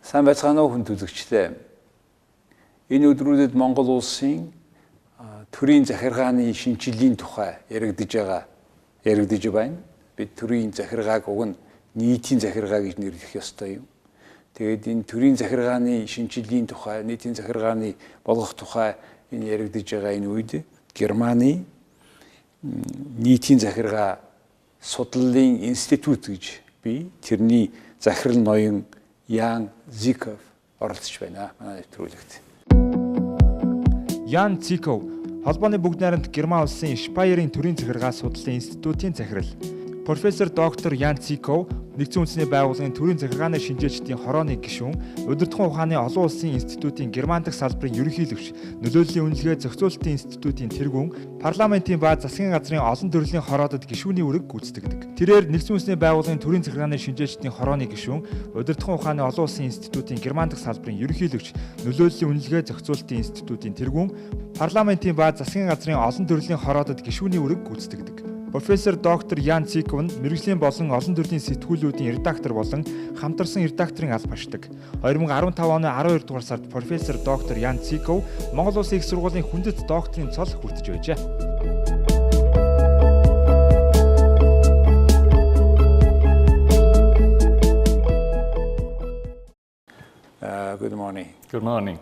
Сайн байцгаана уу хүн төлөгчтэй. Энэ өдрүүдэд Монгол улсын төрийн захиргааны шинжилгээний тухай яригдж байна. Бид төрийн захиргааг уг нь нийтийн захиргаа гэж нэрлэх ёстой юм. Тэгээд энэ төрийн захиргааны шинжилгээний тухай, нийтийн захиргааны болгох тухай энэ яригдж байгаа энэ үед Германы нийтийн захиргаа судлалын институт гэж би тэрний захирал ноён Ziekow оролцож байна. Манай нэвтрүүлэгт. Ziekow холбооны бүгд найрамд Герман улсын Шпайерын Төрийн захиргаа судлалын институтийн захирал. Профессор доктор Ziekow нэгдсэн үндэсний байгууллагын төрийн захиргааны шинжээчдийн хорооны гишүүн, удирдлагын ухааны олон улсын институтийн Германд дахь салбарын ерөнхийлөгч, нөлөөллийн үнэлгээ зохицуулалтын институтийн тэргүүн, парламентийн ба засгийн газрын олон төрлийн хороодод гишүүний үүрэг гүйцэтгэдэг. Тэрээр нэгдсэн үндэсний байгууллагын төрийн захиргааны шинжээчдийн хорооны гишүүн, удирдлагын ухааны олон улсын институтийн Германд дахь салбарын ерөнхийлөгч, нөлөөллийн үнэлгээ зохицуулалтын институтийн тэргүүн, парламентийн ба засгийн газрын олон төрлийн хороодод гишүүний үүрэг гүйцэтгэдэг. Профессор доктор Ziekow нь мэргэжлийн болон олон төрлийн сэтгүүлүүдийн редактор болон хамтарсан редакторын алба ашигладаг. 2015 оны 12 дугаар сард профессор доктор Ziekow Монгол улсын их сургуулийн хүндэт докторийн цол хүртэж байжээ. Good morning. Good morning.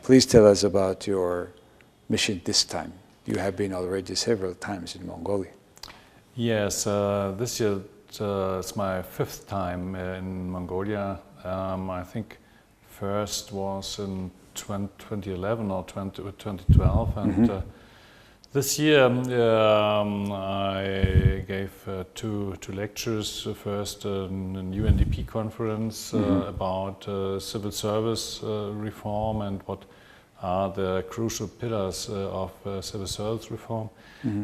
Please tell us about your mission this time. You have been already several times in Mongolia. Yes, this year it's my 5th time in Mongolia. I think first was in 2011 or 2012, and this year I gave two lectures. First, an UNDP conference about civil service reform and what are the crucial pillars of civil service reform.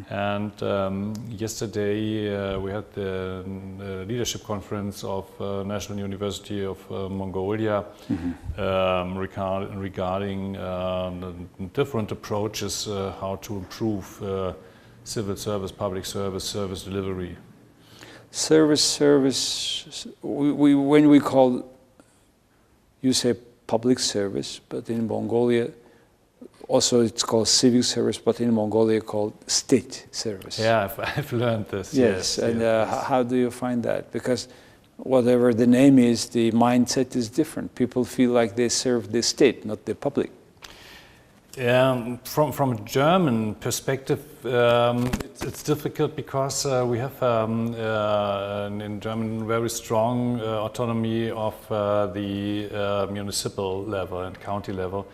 And yesterday we had the leadership conference of National University of Mongolia regarding different approaches how to improve civil service, public service delivery. Service. When we call, you say public service, but in Mongolia, also it's called civic service, but in Mongolia called state service. Yeah, I've learned this. Yes, and how do you find that? Because whatever the name is, the mindset is different. People feel like they serve the state, not the public. From a German perspective, it's difficult because we have in German very strong autonomy of the municipal level and county level.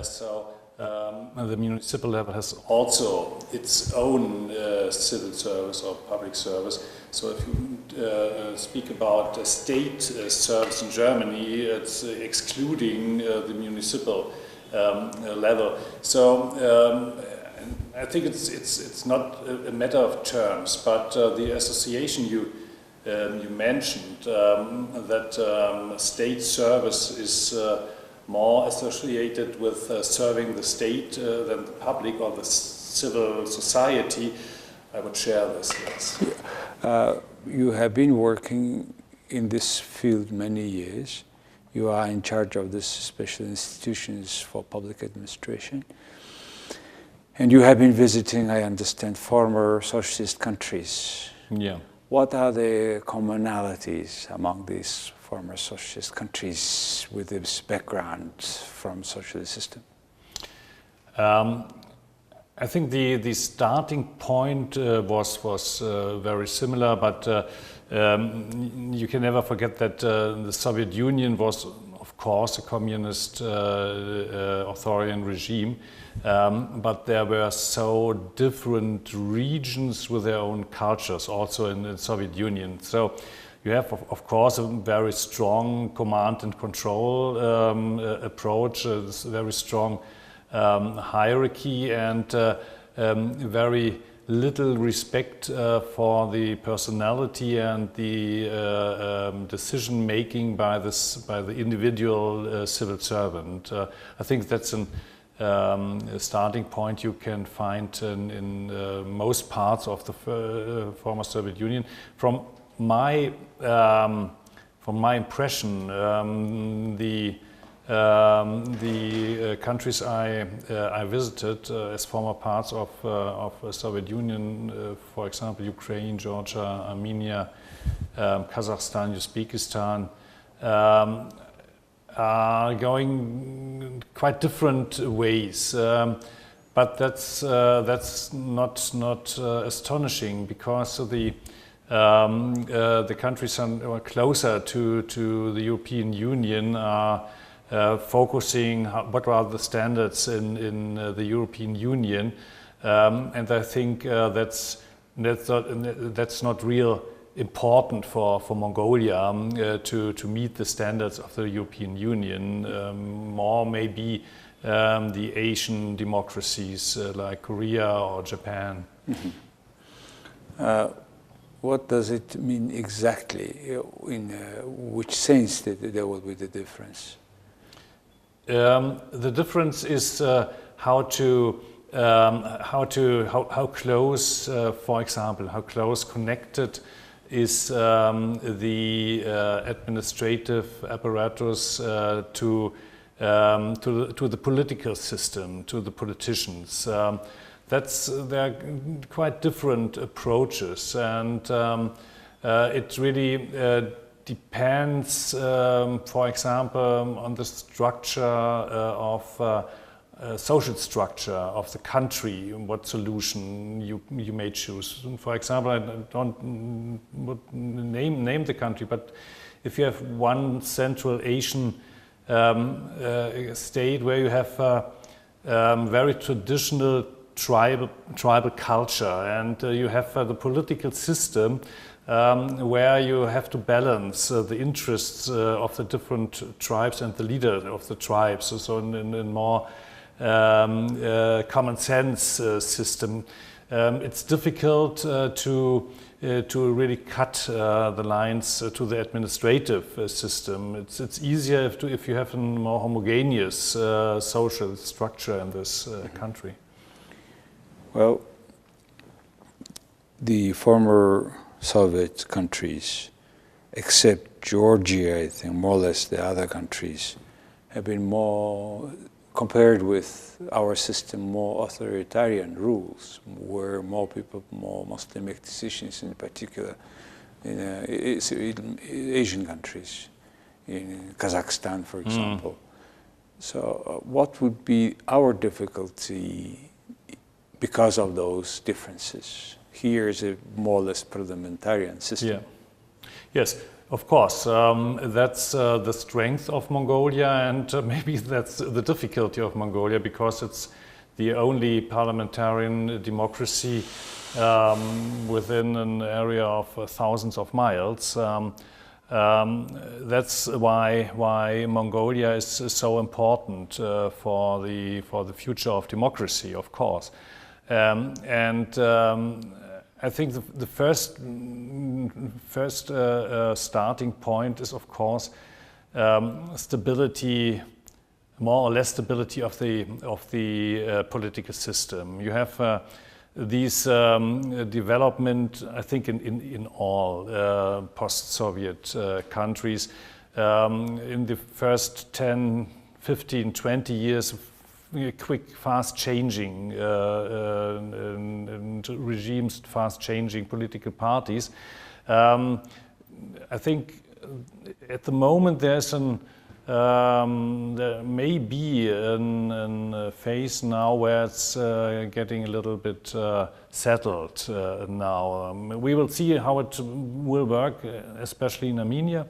So the municipal level has also its own civil service or public service. So if you speak about state service in Germany, it's excluding the municipal level. So I think it's not a matter of terms, but the association you mentioned, that state service is more associated with serving the state than the public or the civil society, I would share this, yes. You have been working in this field many years. You are in charge of this special institutions for public administration. And you have been visiting, I understand, former socialist countries. Yeah. What are the commonalities among these former socialist countries with this background from socialist system? I think the starting point was very similar, but you can never forget that the Soviet Union was, of course, a communist authoritarian regime, but there were so different regions with their own cultures also in the Soviet Union. So you have, of course, a very strong command and control approach, a very strong hierarchy, and very little respect for the personality and the decision making by the individual civil servant. I think that's a starting point you can find in most parts of the former Soviet Union. From my from my impression, the countries I visited as former parts of the Soviet Union, for example, Ukraine, Georgia, Armenia, Kazakhstan, Uzbekistan, are going quite different ways. But that's not astonishing, because the countries are closer to the European Union are focusing what are the standards in the European Union, and I think that's not real important for Mongolia to meet the standards of the European Union. More maybe the Asian democracies like Korea or Japan. What does it mean exactly? In which sense that there will be the difference? The difference is how close, for example, how close connected is the administrative apparatus to the political system, to the politicians. There are quite different approaches, and it really depends, for example, on the structure of social structure of the country, what solution you may choose. For example, I don't name the country, but if you have one Central Asian state where you have very traditional tribal culture, and you have the political system where you have to balance the interests of the different tribes and the leader of the tribes. So in more common sense system, it's difficult to really cut the lines to the administrative system. It's easier if you have a more homogeneous social structure in this country. Well, the former Soviet countries, except Georgia, I think more or less the other countries, have been more, compared with our system, more authoritarian rules, where more people mostly make decisions, in particular in Asian countries, in Kazakhstan, for example. So what would be our difficulty because of those differences? Here is a more or less parliamentarian system. Yeah. Yes, of course. That's the strength of Mongolia, and maybe that's the difficulty of Mongolia, because it's the only parliamentarian democracy within an area of thousands of miles. That's why Mongolia is so important for the future of democracy, of course. I think the first starting point is, of course, stability, more or less stability of the political system. You have these development, I think, in all post-Soviet countries. In the first 10, 15, 20 years, quick, fast-changing regimes, fast-changing political parties. I think at the moment there's there may be a phase now where it's getting a little bit settled now. We will see how it will work, especially in Armenia,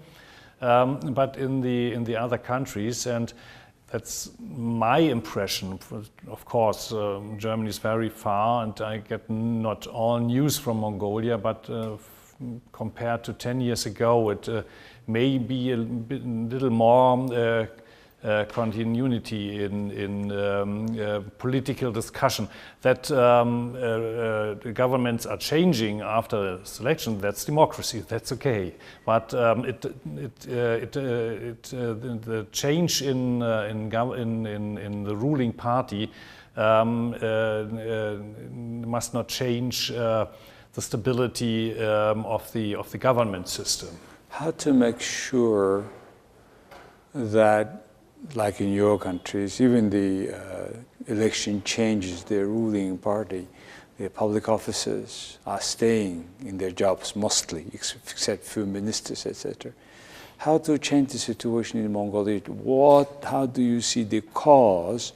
but in the other countries, and that's my impression. Of course, Germany is very far, and I get not all news from Mongolia, but compared to 10 years ago, it may be a little more continuity in political discussion. That the governments are changing after the selection, that's democracy, that's okay. But the change in the ruling party must not change the stability of the government system. how to make sure that, like in your countries, even the election changes the ruling party, the public officers are staying in their jobs mostly, except few ministers, etc. How to change the situation in Mongolia? How do you see the cause,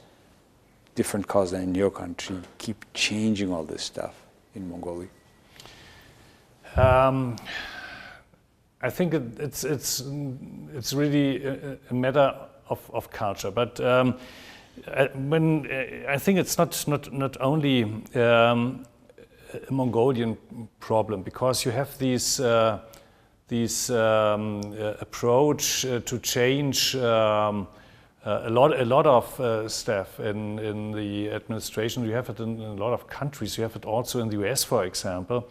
different cause than in your country, keep changing all this stuff in Mongolia? I think it's really a matter of culture, but I think it's not only a Mongolian problem, because you have these approach to change a lot of staff in the administration. You have it in a lot of countries. You have it also in the US, for example.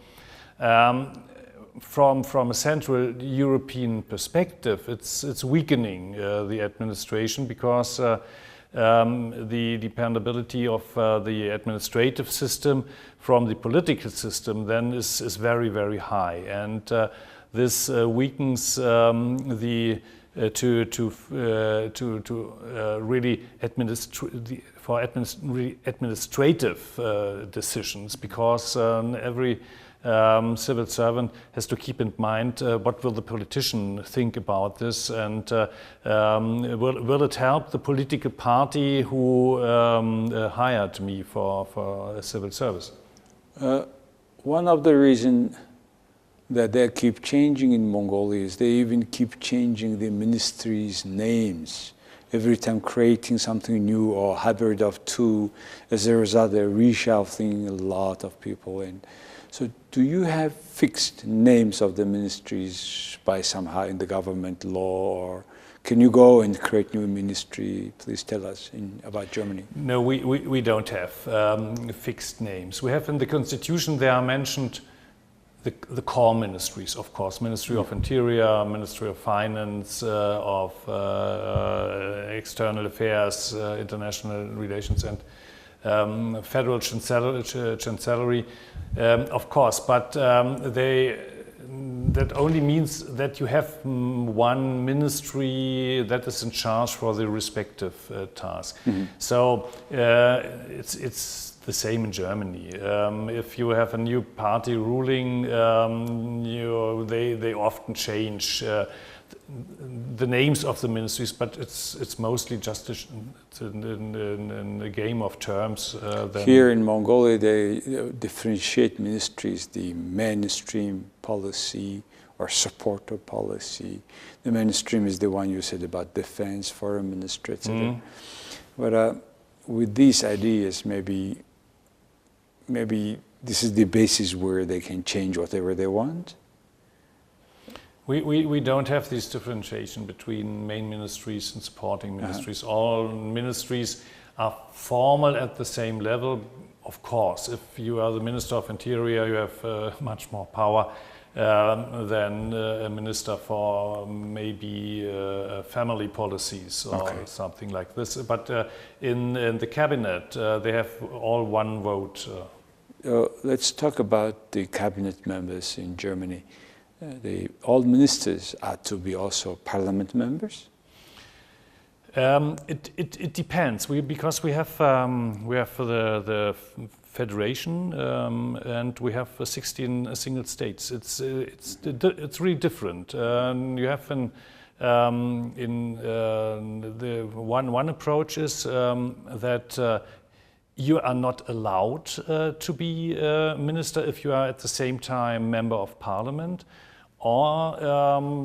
From a Central European perspective, it's weakening the administration, because the dependability of the administrative system from the political system then is very, very high, and this weakens the really administrative decisions, because every civil servant has to keep in mind what will the politician think about this, and will it help the political party who hired me for a civil service? One of the reasons that they keep changing in Mongolia is they even keep changing the ministries' names. Every time creating something new or hybrid of two, as a result they're reshuffling a lot of people in. So do you have fixed names of the ministries by somehow in the government law, or can you go and create new ministry? Please tell us about Germany. No, we don't have fixed names. We have in the constitution, they are mentioned the core ministries, of course, Ministry of Interior, Ministry of Finance, of External Affairs, International Relations, and Federal Chancellery, of course, but that only means that you have one ministry that is in charge for the respective task. Mm-hmm. So it's the same in Germany. If you have a new party ruling, they often change the names of the ministries, but it's mostly just in a game of terms. Here in Mongolia, they differentiate ministries: the mainstream policy or supporter policy. The mainstream is the one you said about defense, foreign ministry, etc. Mm-hmm. But with these ideas, maybe this is the basis where they can change whatever they want. We don't have this differentiation between main ministries and supporting ministries. All ministries are formal at the same level. Of course, if you are the Minister of Interior, you have much more power than a minister for maybe family policies or something like this. But in the cabinet, they have all one vote. Let's talk about the cabinet members in Germany. All ministers are to be also parliament members? It depends. Because we have the federation and we have 16 single states. It's really different. You have the one approach is that you are not allowed to be a minister if you are at the same time member of parliament. Or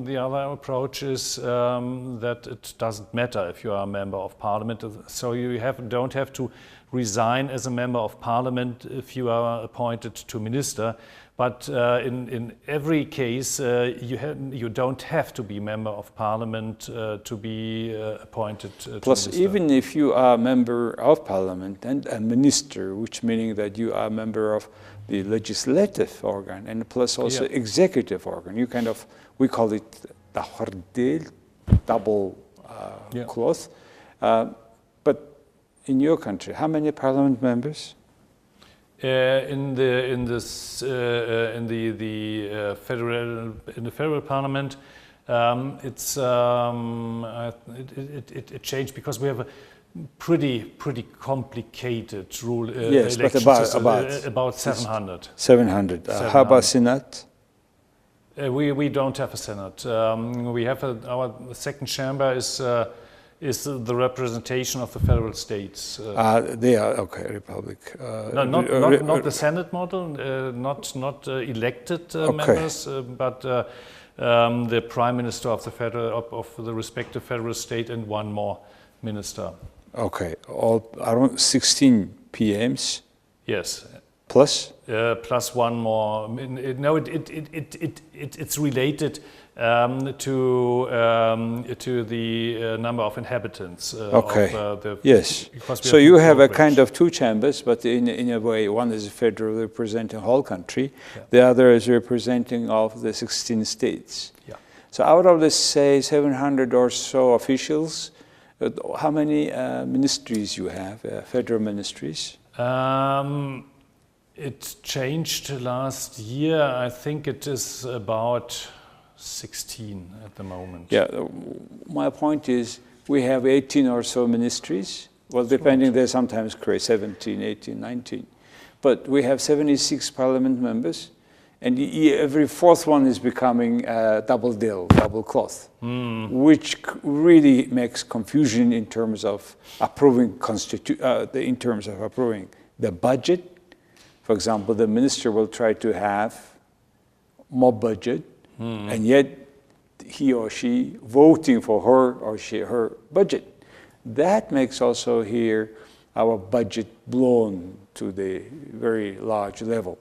the other approach is that it doesn't matter if you are a member of parliament, so you don't have to resign as a member of parliament if you are appointed to minister. But in every case, you don't have to be member of parliament to be appointed to Plus, minister. Even if you are a member of parliament and a minister, which meaning that you are a member of the legislative organ and plus also executive organ, you we call it the double cloth. But in your country, how many parliament members? In the federal parliament, It changed because we have a pretty complicated rule. Yes, but about 700. 700. How about Senate? We don't have a Senate. We have our second chamber is the representation of the federal states. They are okay, republic. No, not the Senate model, not elected members, but the prime minister of the respective federal state and one more minister. Okay, all around 16 PMs. Yes. Plus? Plus one more. No, it's related to the number of inhabitants. Okay. Yes. So you have a kind of two chambers, but in a way, one is federal, representing the whole country. Yeah. The other is representing of the 16 states. Yeah. So out of the, say, 700 or so officials, how many ministries you have, federal ministries? It changed last year. I think it is about 16 at the moment. Yeah, my point is we have 18 or so ministries. Well, depending, they sometimes create 17, 18, 19. But we have 76 parliament members, and every fourth one is becoming double cloth, which really makes confusion in terms of approving the budget. For example, the minister will try to have more budget, and yet he or she voting for her budget. That makes also here our budget blown to the very large level.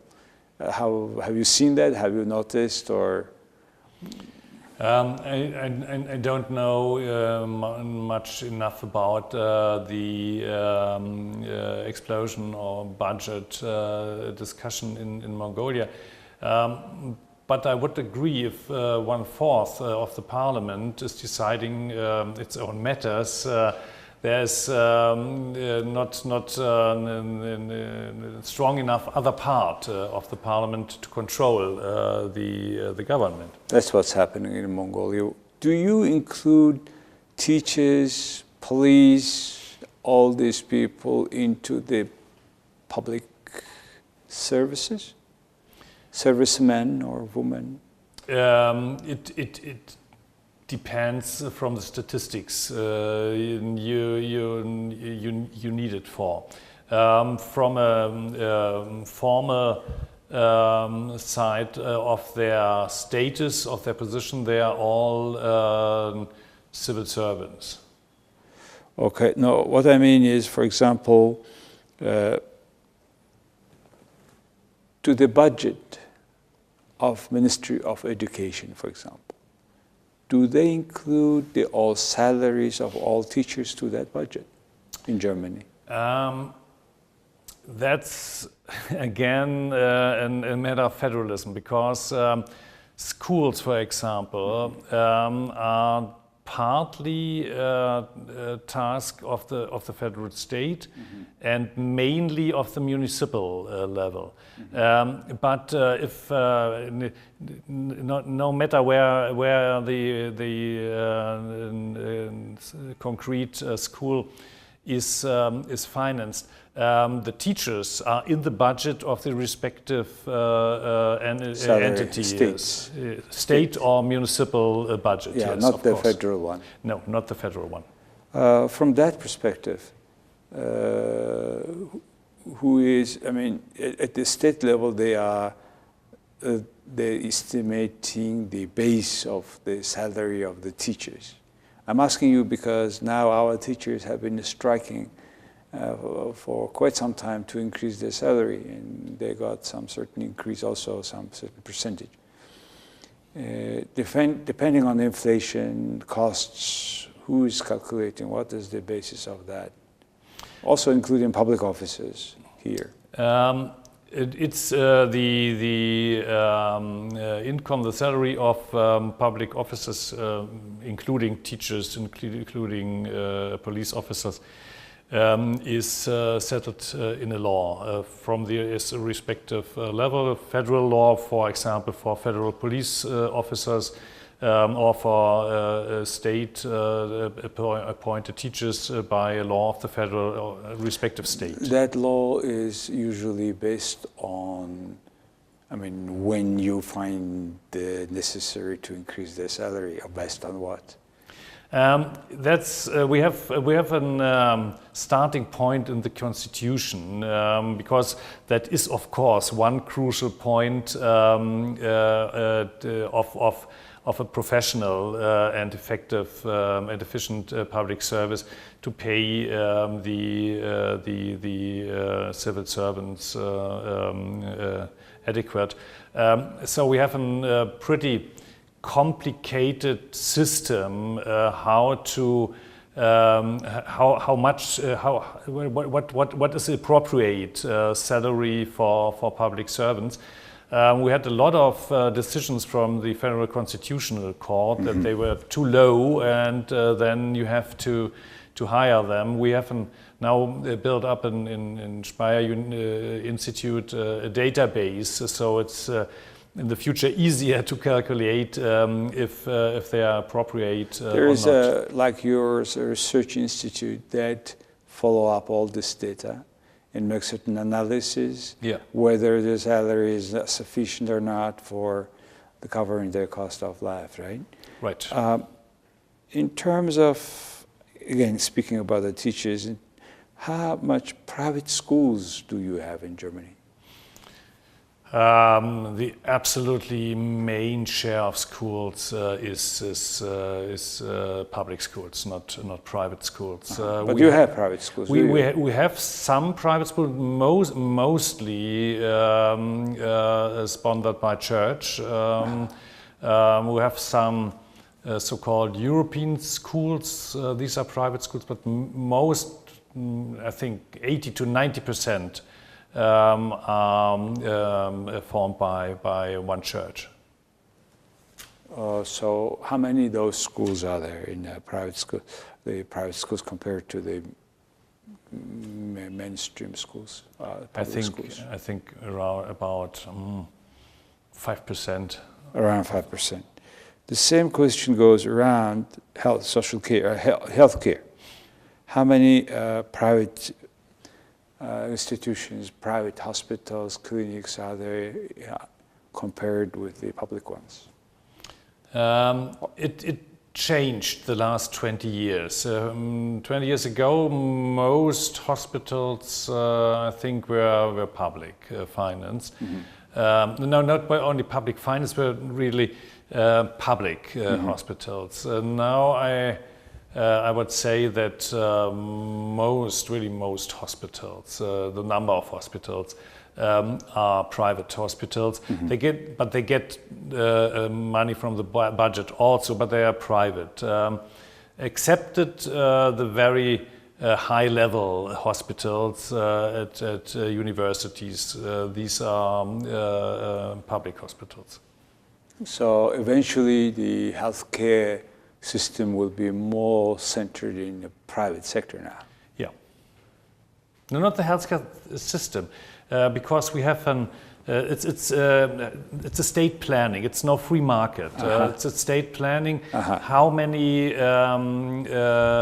Have you seen that? Have you noticed, or? I don't know much enough about the explosion or budget discussion in Mongolia. But I would agree if 1/4 of the parliament is deciding its own matters, there's not strong enough other part of the parliament to control the government. That's what's happening in Mongolia. Do you include teachers, police, all these people into the public services? Servicemen or women? It depends from the statistics you need it for. From a former side of their status, of their position, they are all civil servants. Okay, no, what I mean is, for example, to the budget of Ministry of Education, for example, do they include all salaries of all teachers to that budget in Germany? That's again a matter of federalism, because schools, for example, are partly a task of the federal state and mainly of the municipal level. But if no matter where the concrete school is financed, the teachers are in the budget of the respective entity, state or municipal budget. Yeah, yes, not the federal one. No, not the federal one. From that perspective, who is, I mean, at the state level, they're estimating the base of the salary of the teachers. I'm asking you because now our teachers have been striking for quite some time to increase their salary, and they got some certain increase, also some certain percentage. Depending on inflation, costs, who is calculating, what is the basis of that? Also including public offices here. It's the income, the salary of public officers, including teachers, including police officers, is settled in a law from the respective level. Federal law, for example, for federal police officers or for state appointed teachers by a law of the federal or respective state. That law is usually based on, I mean, when you find the necessary to increase their salary, or based on what? That's we have an starting point in the Constitution, because that is of course one crucial point of a professional and effective and efficient public service to pay the civil servants adequate. So we have a pretty complicated system what is the appropriate salary for public servants. We had a lot of decisions from the Federal Constitutional Court that they were too low, and then you have to hire them. We have now built up in Speyer Institute a database, so it's in the future easier to calculate if they are appropriate there is or not. Like yours, a research institute that follow up all this data and make certain analysis, whether the salary is sufficient or not for the covering their cost of life, right? Right. In terms of, again, speaking about the teachers, how much private schools do you have in Germany? The absolutely main share of schools is public schools, not private schools. But you have private schools. We have some private schools, mostly sponsored by church. We have some so-called European schools. These are private schools, but most, I think, 80 to 90%. Formed by one church. So how many of those schools are there in private school? The private schools compared to the mainstream schools? I think around about 5%. Around 5%. The same question goes around health, social care, health care. How many private institutions, private hospitals, clinics are there compared with the public ones? It changed the last 20 years. 20 years ago, most hospitals, I think, were public financed. No, not by only public finance, but really public hospitals. Now I would say that most hospitals, the number of hospitals, are private hospitals. They get money from the budget also, but they are private. Excepted the very high-level hospitals at universities. These are public hospitals. So eventually, the healthcare system will be more centered in the private sector now. Yeah. No, not the healthcare system, because we have it's a state planning. It's no free market. It's a state planning. How many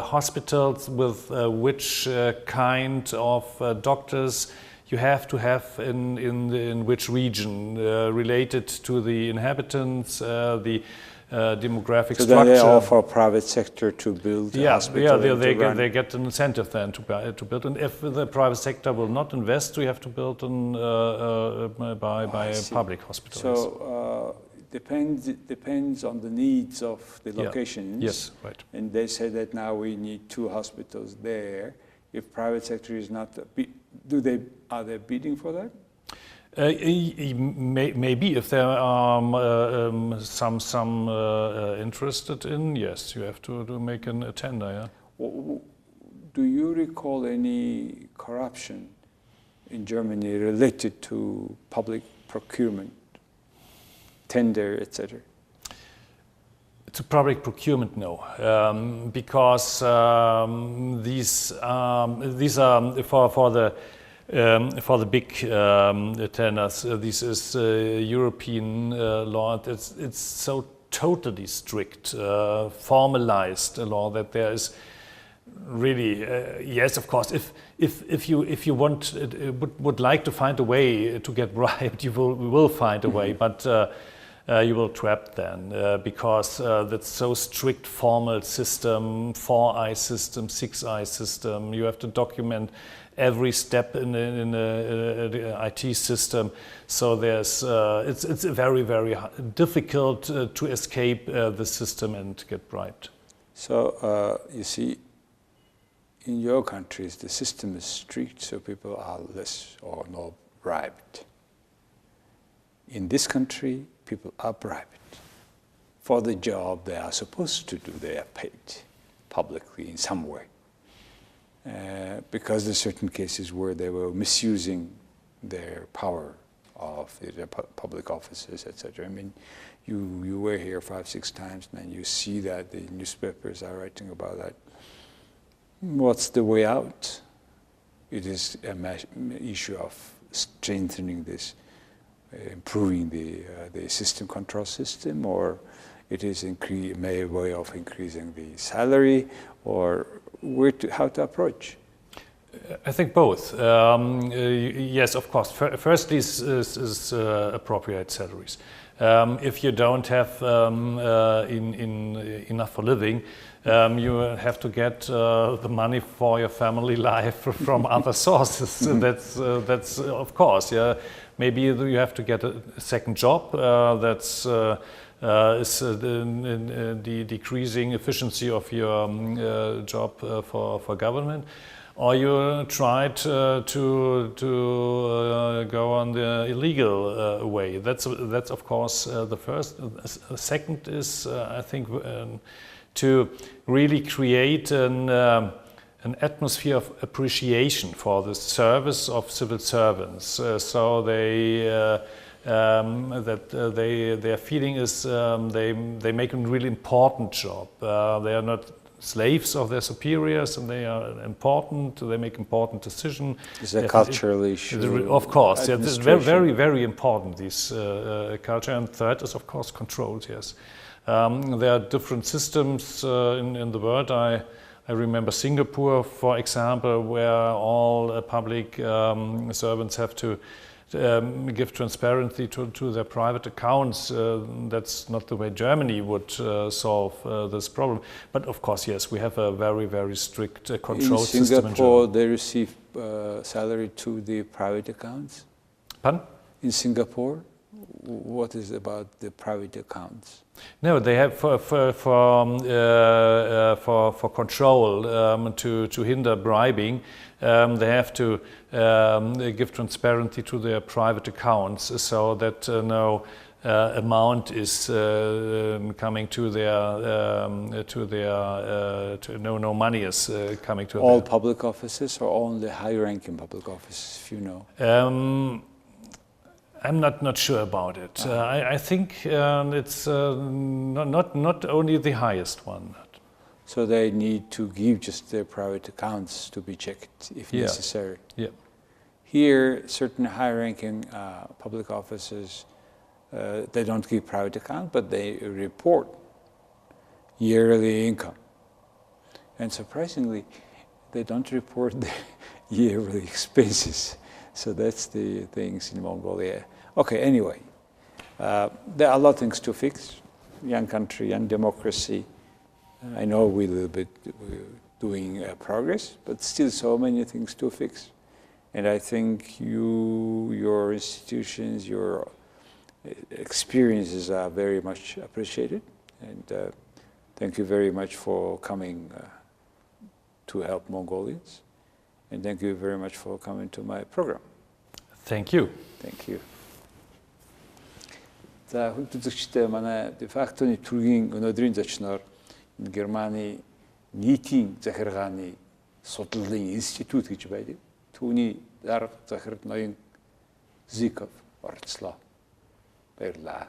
hospitals with which kind of doctors you have to have in which region, related to the inhabitants, the demographic structure. So they offer private sector to build the hospital. Yeah, they get an incentive then to build. And if the private sector will not invest, we have to build by public hospitals. So depends on the needs of the locations. Yes, right. And they say that now we need 2 hospitals there. If private sector is not, are they bidding for that? Maybe if there are some interested in, yes, you have to make a tender. Yeah. Do you recall any corruption in Germany related to public procurement, tender, etc.? To public procurement, no, because these are for the big tenders. This is European law. It's so totally strict, formalized law, that there is really, yes, of course, if you want, would like to find a way to get bribed, you will find a way, but you will trap then, because that's so strict formal system, 4I system, 6I system. You have to document every step in the IT system. So there's it's very, very difficult to escape the system and get bribed. So you see, in your countries, the system is strict, so people are less or not bribed. In this country, people are bribed. For the job they are supposed to do, they are paid publicly in some way. Because there are certain cases where they were misusing their power of their public offices, etc. I mean, you were here 5-6 times, and you see that the newspapers are writing about that. What's the way out? It is an issue of strengthening this, improving the system control system, or it is a way of increasing the salary, or how to approach? I think both. Yes, of course. Firstly, is appropriate salaries. If you don't have enough for living, you have to get the money for your family life from other sources. That's of course, yeah. Maybe you have to get a second job. That's is the decreasing efficiency of your job for government. Or you tried to go on the illegal way. That's of course the first. Second is I think to really create an atmosphere of appreciation for the service of civil servants. So their feeling is they make a really important job. They are not slaves of their superiors, and they are important. They make important decisions. It's a cultural issue. Of course, yeah, it's very, very, very important. This culture, and third is of course controlled. Yes, there are different systems in the world. I remember Singapore, for example, where all public servants have to give transparency to their private accounts. That's not the way Germany would solve this problem. But of course, yes, we have a very, very strict control system in Singapore, they receive salary to the private accounts? Pardon? In Singapore, what is about the private accounts? No, they have for control to hinder bribing. They have to give transparency to their private accounts, so that no amount is coming to no money is coming to all public offices, or only high-ranking public offices, if you know. I'm not sure about it. I think it's not only the highest one. So they need to give just their private accounts to be checked if necessary. Yeah. Here, certain high-ranking public offices, they don't give private account, but they report yearly income. And surprisingly, they don't report the yearly expenses. So that's the things in Mongolia. Okay, anyway, there are a lot of things to fix. Young country, young democracy. I know we're doing progress, but still so many things to fix. And I think your institutions, your experiences are very much appreciated. And thank you very much for coming to help Mongolians. And thank you very much for coming to my program. Thank you. Thank you. За хүндэтгэгчтэй манай дефактоны төргийн өнөөдрийн зочноор Германы нийтийн захиргааны судлалын институт гэж байдаг. Түүний дарга захирал ноён Ziekow оролцлоо. Баярлалаа.